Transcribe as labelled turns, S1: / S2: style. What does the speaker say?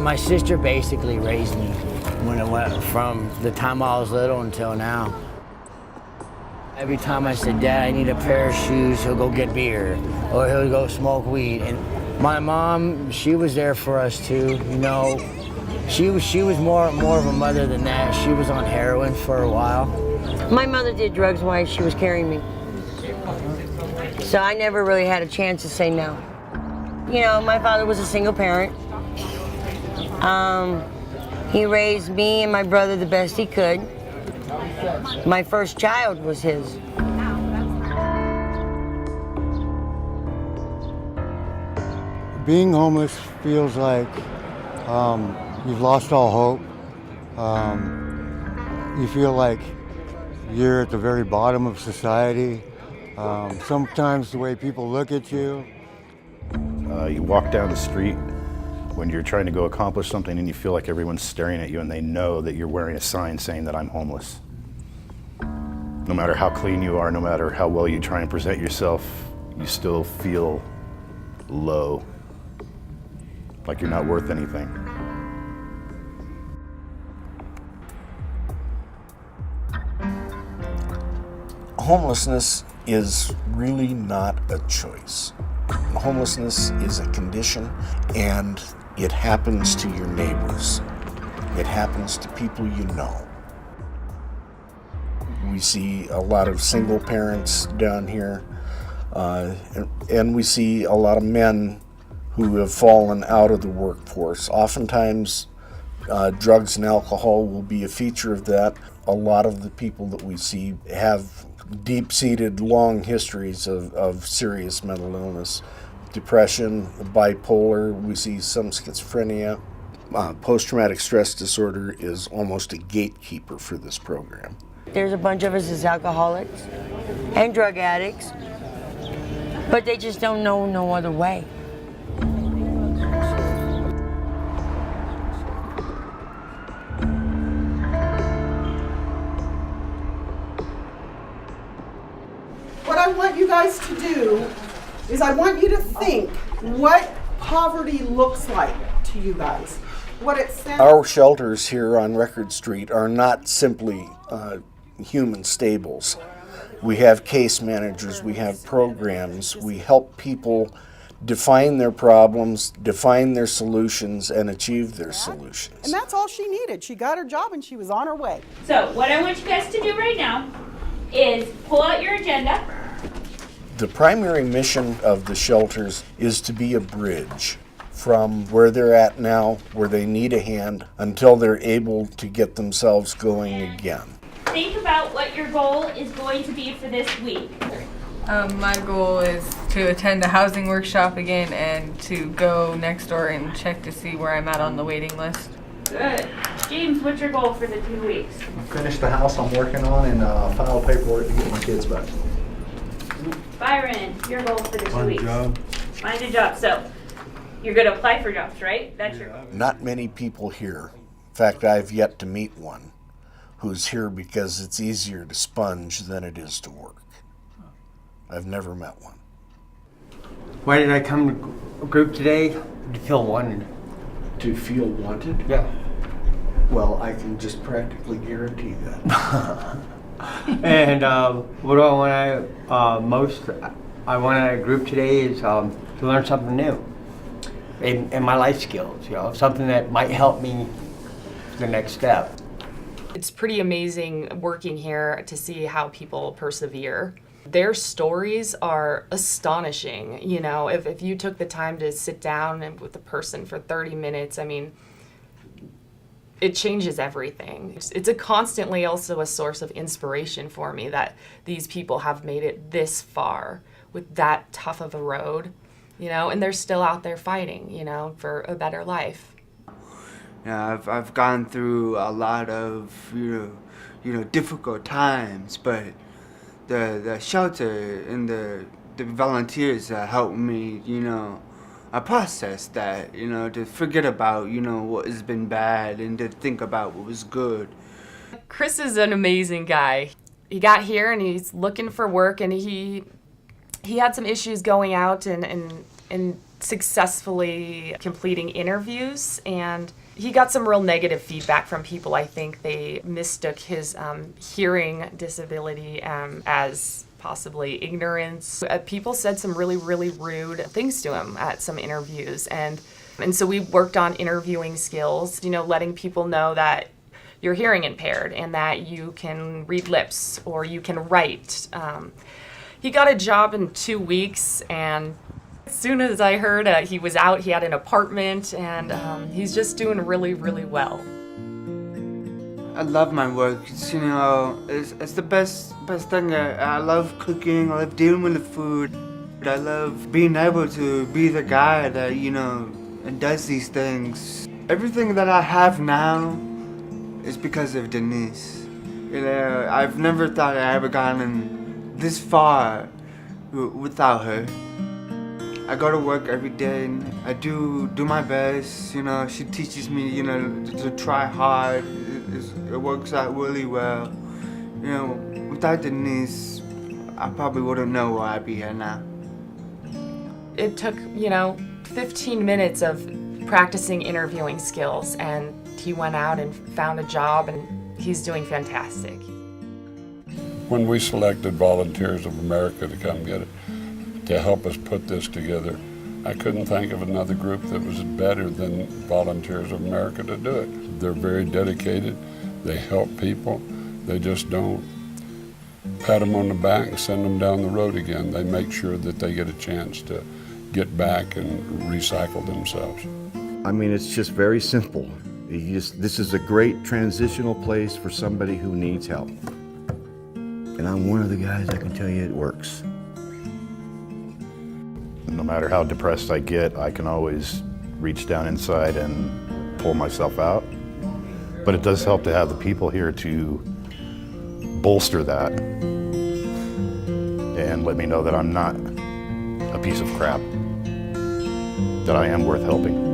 S1: My sister basically raised me when it went from the time I was little until now. Every time I said, Dad, I need a pair of shoes, he'll go get beer, or he'll go smoke weed. And my mom, she was there for us too, you know. She was more of a mother than that. She was on heroin for a while.
S2: My mother did drugs while she was carrying me. So I never really had a chance to say no. You know, my father was a single parent. He raised me and my brother the best he could. My first child was his.
S3: Being homeless feels like you've lost all hope. You feel like you're at the very bottom of society. Sometimes the way people look at you.
S4: You walk down the street when you're trying to go accomplish something and you feel like everyone's staring at you and they know that you're wearing a sign saying that I'm homeless. No matter how clean you are, no matter how well you try and present yourself, you still feel low, like you're not worth anything.
S5: Homelessness is really not a choice. Homelessness is a condition, and it happens to your neighbors. It happens to people you know. We see a lot of single parents down here, and we see a lot of men who have fallen out of the workforce. Oftentimes, drugs and alcohol will be a feature of that. A lot of the people that we see have deep-seated, long histories of serious mental illness. Depression, bipolar, we see some schizophrenia. Post-traumatic stress disorder is almost a gatekeeper for this program.
S2: There's a bunch of us as alcoholics and drug addicts, but they just don't know no other way.
S6: What I want you guys to do is I want you to think what poverty looks like to you guys. What it sounds.
S5: Our shelters here on Record Street are not simply human stables. We have case managers, we have programs, we help people define their problems, define their solutions, and achieve their solutions.
S6: And that's all she needed. She got her job and she was on her way.
S7: So what I want you guys to do right now is pull out your agenda.
S5: The primary mission of the shelters is to be a bridge from where they're at now, where they need a hand, until they're able to get themselves going again.
S7: Think about what your goal is going to be for this week.
S8: My goal is to attend a housing workshop again and to go next door and check to see where I'm at on the waiting list.
S7: Good. James, what's your goal for the 2 weeks?
S9: Finish the house I'm working on and file paperwork to get my kids back.
S7: Byron, your goal for the 2 weeks?
S3: Find a job.
S7: Find a job. So you're going to apply for jobs, right? That's your goal.
S5: Not many people here. In fact, I've yet to meet one who's here because it's easier to sponge than it is to work. I've never met one.
S1: Why did I come to a group today? To feel wanted.
S10: To feel wanted?
S1: Yeah.
S10: Well, I can just practically guarantee that.
S1: And what do I want most? I want a group today is to learn something new in my life skills. You know, something that might help me the next step.
S11: It's pretty amazing working here to see how people persevere. Their stories are astonishing. You know, if you took the time to sit down with a person for 30 minutes, I mean, it changes everything. It's a constantly also a source of inspiration for me that these people have made it this far with that tough of a road, you know, and they're still out there fighting, you know, for a better life.
S12: Yeah, I've gone through a lot of you know difficult times, but the shelter and the volunteers helped me, you know, process that, you know, to forget about, you know, what has been bad and to think about what was good.
S11: Chris is an amazing guy. He got here and he's looking for work, and he had some issues going out, and successfully completing interviews, and he got some real negative feedback from people. I think they mistook his hearing disability as possibly ignorance. People said some really, really rude things to him at some interviews, and so we worked on interviewing skills, letting people know that you're hearing impaired and that you can read lips or you can write. He got a job in 2 weeks, and as soon as I heard he was out, he had an apartment, and he's just doing really, really well.
S12: I love my work. It's the best thing. I love cooking. I love dealing with the food. I love being able to be the guy that and does these things. Everything that I have now is because of Denise. I've never thought I ever gotten this far without her. I go to work every day and I do my best. She teaches me, to try hard. It works out really well. Without Denise, I probably wouldn't know where I'd be here now.
S11: It took, 15 minutes of practicing interviewing skills, and he went out and found a job, and he's doing fantastic.
S13: When we selected Volunteers of America to come get it, to help us put this together, I couldn't think of another group that was better than Volunteers of America to do it. They're very dedicated. They help people. They just don't pat them on the back and send them down the road again. They make sure that they get a chance to get back and recycle themselves.
S14: I mean, it's just very simple. This is a great transitional place for somebody who needs help. And I'm one of the guys that can tell you it works.
S4: No matter how depressed I get, I can always reach down inside and pull myself out. But it does help to have the people here to bolster that and let me know that I'm not a piece of crap, that I am worth helping.